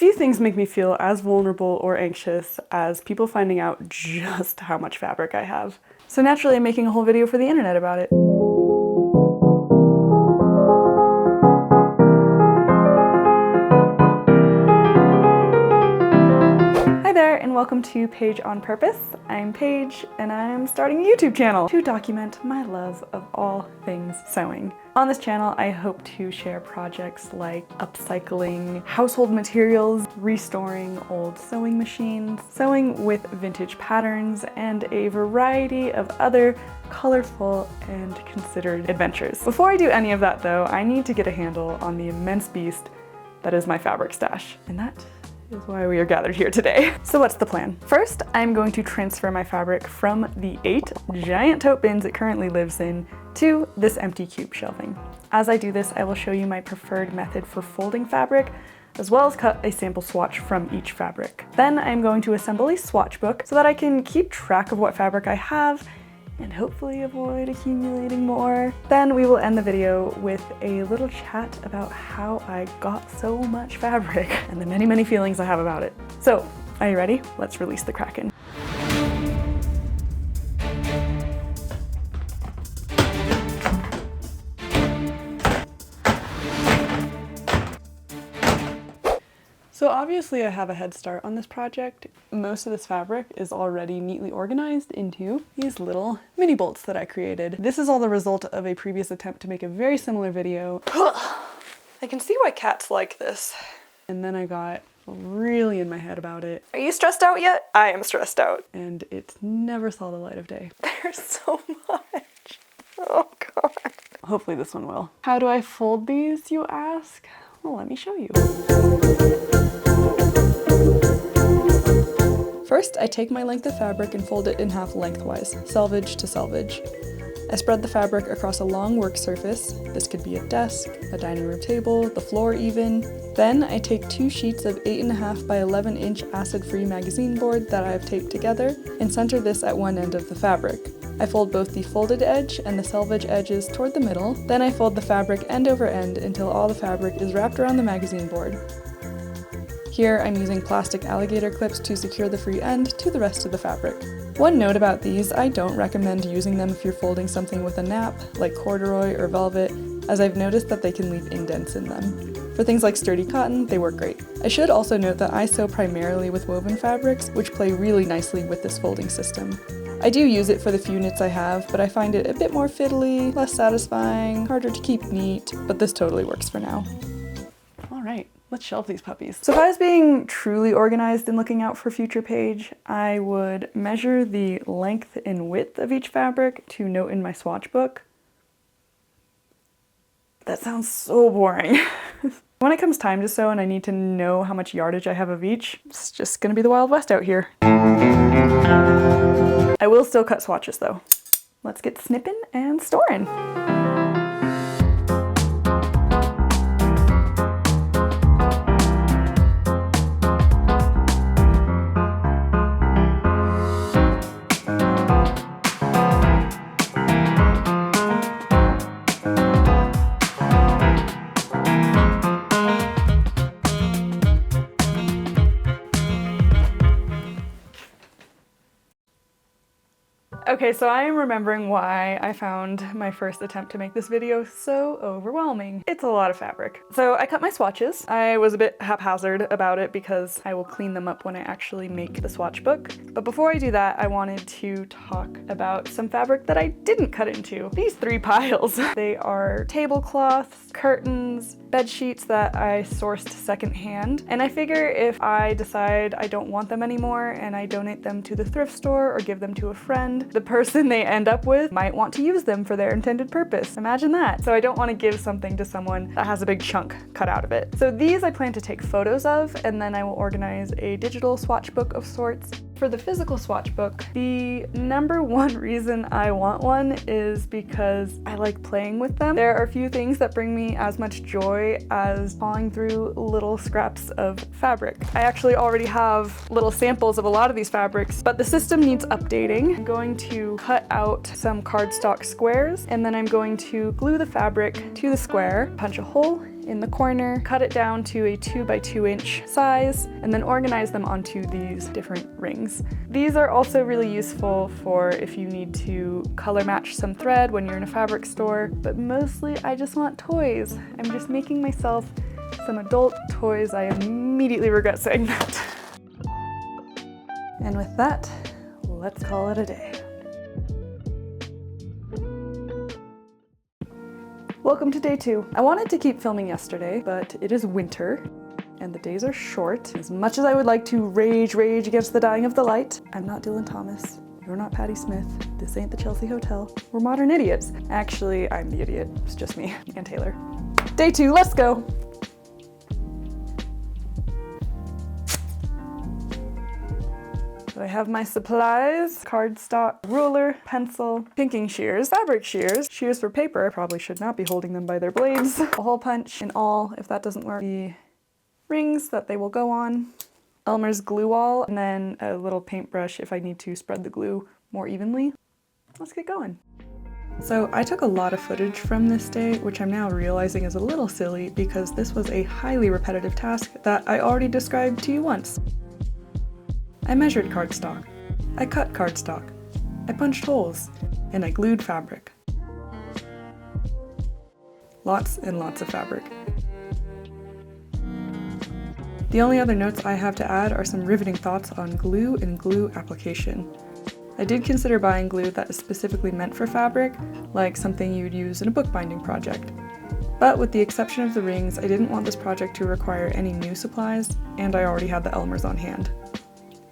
Few things make me feel as vulnerable or anxious as people finding out just how much fabric I have. So naturally, I'm making a whole video for the internet about it. Hi there, and welcome to Paige on Purpose. I'm Paige, and I'm starting a YouTube channel to document my love of all things sewing. On this channel, I hope to share projects like upcycling household materials, restoring old sewing machines, sewing with vintage patterns, and a variety of other colorful and considered adventures. Before I do any of that though, I need to get a handle on the immense beast that is my fabric stash. And that is why we are gathered here today. So what's the plan? First, I'm going to transfer my fabric from the 8 giant tote bins it currently lives in to this empty cube shelving. As I do this, I will show you my preferred method for folding fabric, as well as cut a sample swatch from each fabric. Then I'm going to assemble a swatch book so that I can keep track of what fabric I have and hopefully avoid accumulating more. Then we will end the video with a little chat about how I got so much fabric and the many, many feelings I have about it. So, are you ready? Let's release the Kraken. So obviously I have a head start on this project. Most of this fabric is already neatly organized into these little mini bolts that I created. This is all the result of a previous attempt to make a very similar video. I can see why cats like this. And then I got really in my head about it. Are you stressed out yet? I am stressed out. And it never saw the light of day. There's so much. Oh God. Hopefully this one will. How do I fold these, you ask? Well, let me show you. First, I take my length of fabric and fold it in half lengthwise, selvage to selvage. I spread the fabric across a long work surface. This could be a desk, a dining room table, the floor even. Then I take 2 sheets of 8.5 by 11 inch acid-free magazine board that I have taped together and center this at one end of the fabric. I fold both the folded edge and the selvage edges toward the middle. Then I fold the fabric end over end until all the fabric is wrapped around the magazine board. Here I'm using plastic alligator clips to secure the free end to the rest of the fabric. One note about these, I don't recommend using them if you're folding something with a nap, like corduroy or velvet, as I've noticed that they can leave indents in them. For things like sturdy cotton, they work great. I should also note that I sew primarily with woven fabrics, which play really nicely with this folding system. I do use it for the few knits I have, but I find it a bit more fiddly, less satisfying, harder to keep neat, but this totally works for now. All right. Let's shelve these puppies. So if I was being truly organized and looking out for future Paige, I would measure the length and width of each fabric to note in my swatch book. That sounds so boring. When it comes time to sew and I need to know how much yardage I have of each, it's just gonna be the Wild West out here. I will still cut swatches though. Let's get snipping and storing. Okay, so I am remembering why I found my first attempt to make this video so overwhelming. It's a lot of fabric. So I cut my swatches. I was a bit haphazard about it because I will clean them up when I actually make the swatch book. But before I do that, I wanted to talk about some fabric that I didn't cut into. These 3 piles. They are tablecloths, curtains, bed sheets that I sourced secondhand. And I figure if I decide I don't want them anymore and I donate them to the thrift store or give them to a friend, the person they end up with might want to use them for their intended purpose. Imagine that. So I don't want to give something to someone that has a big chunk cut out of it. So these I plan to take photos of, and then I will organize a digital swatch book of sorts. For the physical swatch book, the #1 reason I want one is because I like playing with them. There are a few things that bring me as much joy as pawing through little scraps of fabric. I actually already have little samples of a lot of these fabrics, but the system needs updating. I'm going to cut out some cardstock squares, and then I'm going to glue the fabric to the square, punch a hole in the corner, cut it down to a 2 by 2 inch size, and then organize them onto these different rings. These are also really useful for if you need to color match some thread when you're in a fabric store, but mostly I just want toys. I'm just making myself some adult toys. I immediately regret saying that. And with that, let's call it a day. Welcome to day 2. I wanted to keep filming yesterday, but it is winter and the days are short. As much as I would like to rage against the dying of the light, I'm not Dylan Thomas. You're not Patti Smith. This ain't the Chelsea Hotel. We're modern idiots. Actually, I'm the idiot. It's just me and Taylor. Day 2, let's go. So I have my supplies, cardstock, ruler, pencil, pinking shears, fabric shears, shears for paper. I probably should not be holding them by their blades. A hole punch in all, if that doesn't work. The rings that they will go on. Elmer's glue all, and then a little paintbrush if I need to spread the glue more evenly. Let's get going. So I took a lot of footage from this day, which I'm now realizing is a little silly because this was a highly repetitive task that I already described to you once. I measured cardstock, I cut cardstock, I punched holes, and I glued fabric. Lots and lots of fabric. The only other notes I have to add are some riveting thoughts on glue and glue application. I did consider buying glue that is specifically meant for fabric, like something you'd use in a bookbinding project. But with the exception of the rings, I didn't want this project to require any new supplies, and I already had the Elmers on hand.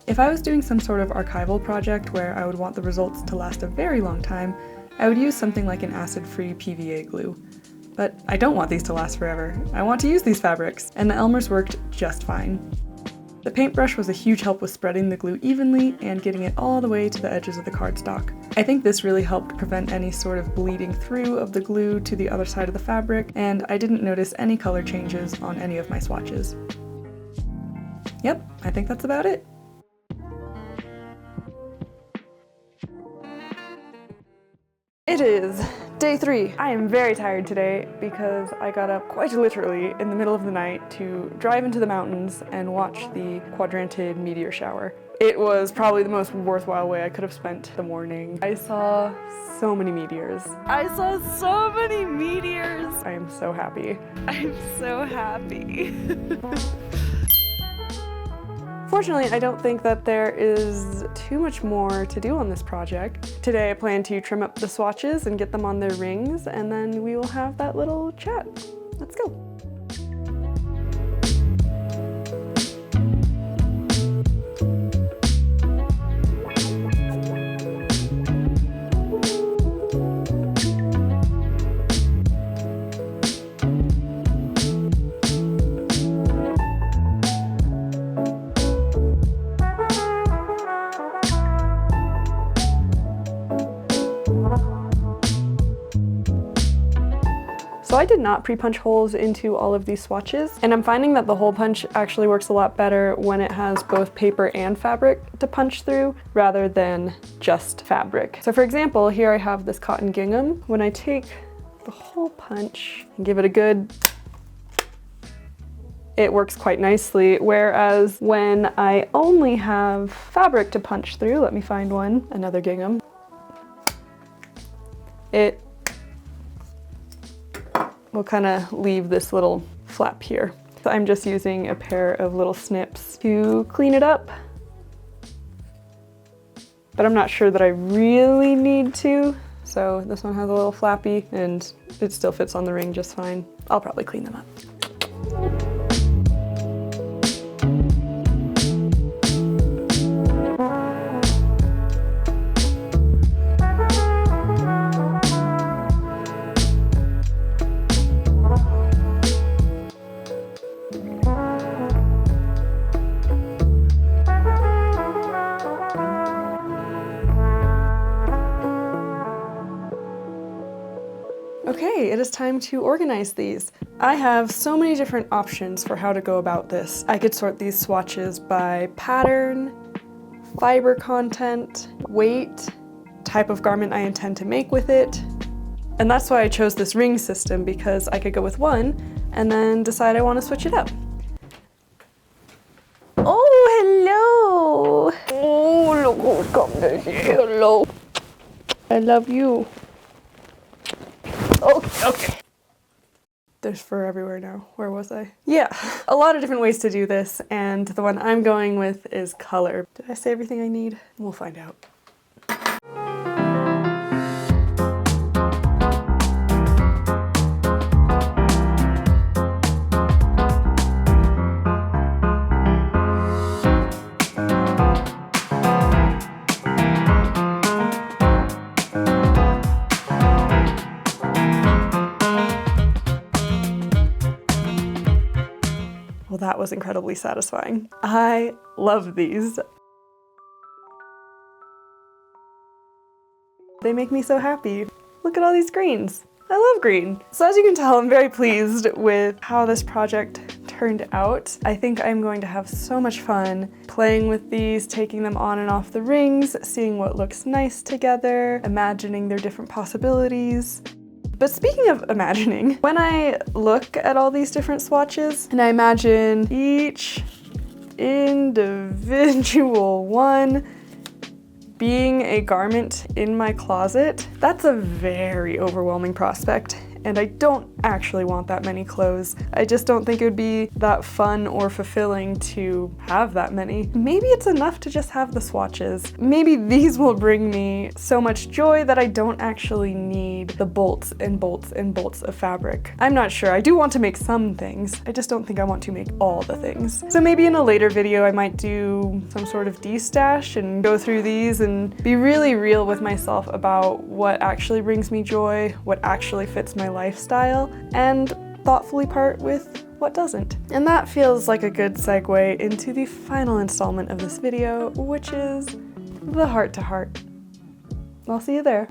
If I was doing some sort of archival project where I would want the results to last a very long time, I would use something like an acid-free PVA glue. But I don't want these to last forever. I want to use these fabrics, and the Elmers worked just fine. The paintbrush was a huge help with spreading the glue evenly and getting it all the way to the edges of the cardstock. I think this really helped prevent any sort of bleeding through of the glue to the other side of the fabric, and I didn't notice any color changes on any of my swatches. Yep, I think that's about it. It is day 3. I am very tired today because I got up quite literally in the middle of the night to drive into the mountains and watch the quadranted meteor shower. It was probably the most worthwhile way I could have spent the morning. I saw so many meteors. I am so happy. I'm so happy. Fortunately, I don't think that there is too much more to do on this project. Today I plan to trim up the swatches and get them on their rings, and then we will have that little chat. Let's go. So I did not pre-punch holes into all of these swatches, and I'm finding that the hole punch actually works a lot better when it has both paper and fabric to punch through rather than just fabric. So for example, here I have this cotton gingham. When I take the hole punch and give it a good, it works quite nicely, whereas when I only have fabric to punch through, let me find one, another gingham, it will kind of leave this little flap here. So I'm just using a pair of little snips to clean it up. But I'm not sure that I really need to. So this one has a little flappy and it still fits on the ring just fine. I'll probably clean them up. Okay, it is time to organize these. I have so many different options for how to go about this. I could sort these swatches by pattern, fiber content, weight, type of garment I intend to make with it. And that's why I chose this ring system, because I could go with one and then decide I want to switch it up. Oh, hello! Oh, look who's come to say hello. I love you. Okay. There's fur everywhere now. Where was I? Yeah, a lot of different ways to do this, and the one I'm going with is color. Did I say everything I need? We'll find out. Well, that was incredibly satisfying. I love these. They make me so happy. Look at all these greens. I love green. So as you can tell, I'm very pleased with how this project turned out. I think I'm going to have so much fun playing with these, taking them on and off the rings, seeing what looks nice together, imagining their different possibilities. But speaking of imagining, when I look at all these different swatches and I imagine each individual one being a garment in my closet, that's a very overwhelming prospect. And I don't actually want that many clothes. I just don't think it would be that fun or fulfilling to have that many. Maybe it's enough to just have the swatches. Maybe these will bring me so much joy that I don't actually need the bolts and bolts and bolts of fabric. I'm not sure. I do want to make some things. I just don't think I want to make all the things. So maybe in a later video I might do some sort of de-stash and go through these and be really real with myself about what actually brings me joy, what actually fits my lifestyle, and thoughtfully part with what doesn't. And that feels like a good segue into the final installment of this video, which is the heart to heart. I'll see you there.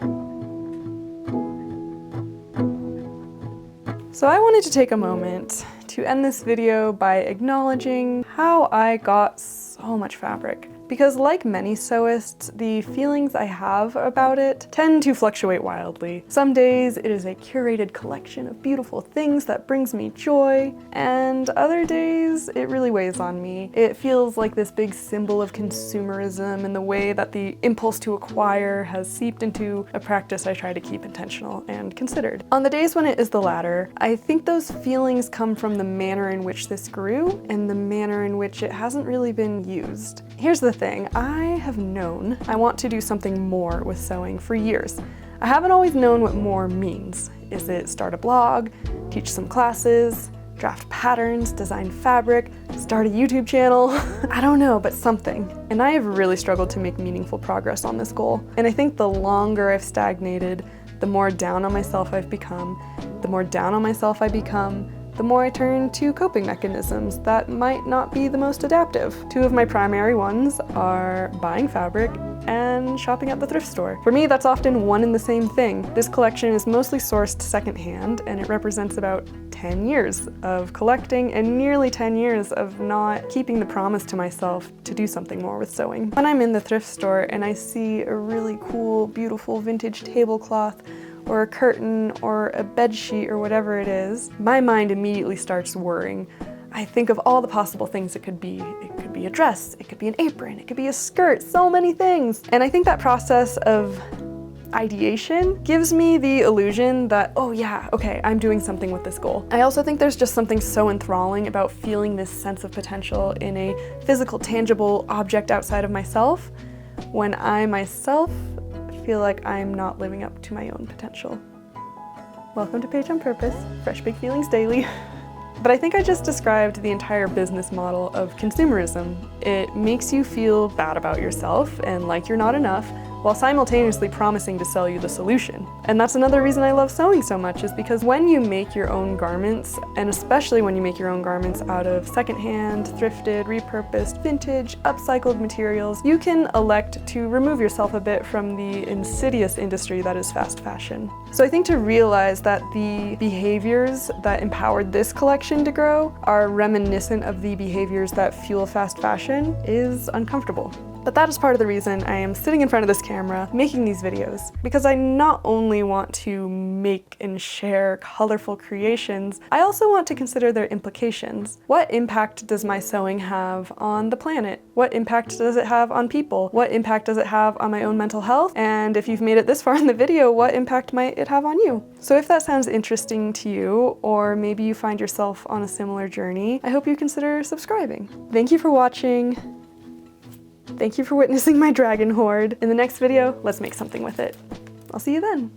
So I wanted to take a moment to end this video by acknowledging how I got so much fabric. Because like many sewists, the feelings I have about it tend to fluctuate wildly. Some days it is a curated collection of beautiful things that brings me joy, and other days it really weighs on me. It feels like this big symbol of consumerism and the way that the impulse to acquire has seeped into a practice I try to keep intentional and considered. On the days when it is the latter, I think those feelings come from the manner in which this grew and the manner in which it hasn't really been used. Here's the thing, I have known I want to do something more with sewing for years. I haven't always known what more means. Is it start a blog, teach some classes, draft patterns, design fabric, start a YouTube channel? I don't know, but something. And I have really struggled to make meaningful progress on this goal. And I think the longer I've stagnated, the more down on myself I've become. The more down on myself I become, the more I turn to coping mechanisms that might not be the most adaptive. Two of my primary ones are buying fabric and shopping at the thrift store. For me, that's often one and the same thing. This collection is mostly sourced secondhand, and it represents about 10 years of collecting and nearly 10 years of not keeping the promise to myself to do something more with sewing. When I'm in the thrift store and I see a really cool, beautiful vintage tablecloth or a curtain or a bed sheet or whatever it is, my mind immediately starts worrying. I think of all the possible things it could be. It could be a dress, it could be an apron, it could be a skirt, so many things. And I think that process of ideation gives me the illusion that, oh yeah, okay, I'm doing something with this goal. I also think there's just something so enthralling about feeling this sense of potential in a physical, tangible object outside of myself when I myself feel like I'm not living up to my own potential. Welcome to Page on Purpose, fresh big feelings daily. But I think I just described the entire business model of consumerism. It makes you feel bad about yourself and like you're not enough, while simultaneously promising to sell you the solution. And that's another reason I love sewing so much, is because when you make your own garments, and especially when you make your own garments out of secondhand, thrifted, repurposed, vintage, upcycled materials, you can elect to remove yourself a bit from the insidious industry that is fast fashion. So I think to realize that the behaviors that empowered this collection to grow are reminiscent of the behaviors that fuel fast fashion is uncomfortable. But that is part of the reason I am sitting in front of this camera making these videos, because I not only want to make and share colorful creations, I also want to consider their implications. What impact does my sewing have on the planet? What impact does it have on people? What impact does it have on my own mental health? And if you've made it this far in the video, what impact might it have on you? So if that sounds interesting to you, or maybe you find yourself on a similar journey, I hope you consider subscribing. Thank you for watching. Thank you for witnessing my dragon hoard. In the next video, let's make something with it. I'll see you then.